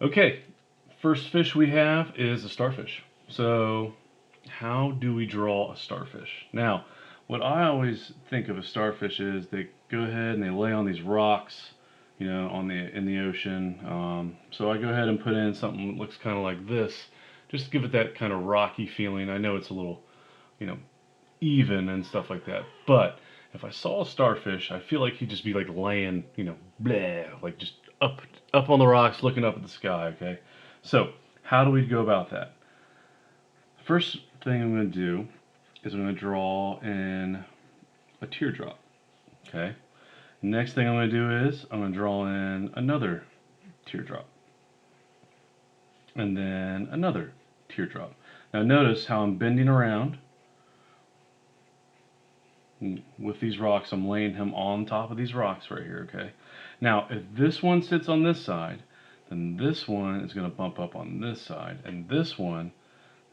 Okay, first fish we have is a starfish. So, how do we draw a starfish? Now, what I always think of a starfish is they go ahead and they lay on these rocks, in the ocean. So I go ahead and put in something that looks kind of like this, just to give it that kind of rocky feeling. I know it's a little, you know, even and stuff like that, but if I saw a starfish, I feel like he'd just be like laying, bleh, like just up on the rocks, looking up at the sky. Okay, so how do we go about that? First thing I'm going to do is I'm going to draw in a teardrop. Okay. Next thing I'm going to do is I'm going to draw in another teardrop, and then another teardrop. Now notice how I'm bending around with these rocks. I'm laying him on top of these rocks right here. Okay. Now if this one sits on this side, then this one is going to bump up on this side, and this one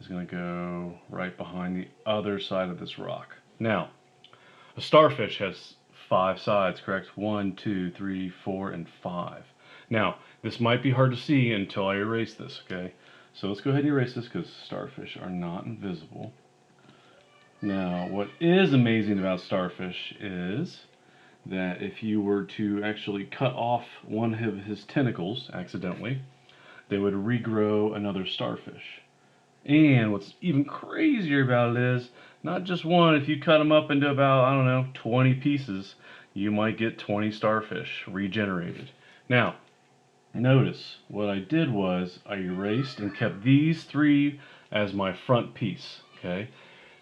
is going to go right behind the other side of this rock. Now, a starfish has 5 sides, correct? 1, 2, 3, 4, and 5. Now, this might be hard to see until I erase this, okay? So let's go ahead and erase this because starfish are not invisible. Now, what is amazing about starfish is that if you were to actually cut off one of his tentacles accidentally, they would regrow another starfish. And what's even crazier about it is not just one. If you cut them up into about, I don't know, 20 pieces, you might get 20 starfish regenerated. Now, notice what I did was I erased and kept these 3 as my front piece. Okay.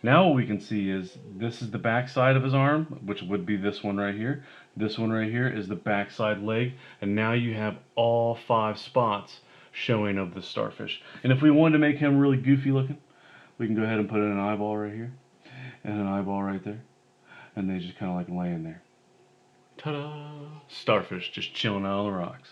Now what we can see is this is the back side of his arm, which would be this one right here. This one right here is the backside leg, and now you have all 5 spots showing of the starfish. And if we wanted to make him really goofy looking, we can go ahead and put in an eyeball right here and an eyeball right there, and they just kind of like laying there. Ta-da! Starfish just chilling out on the rocks.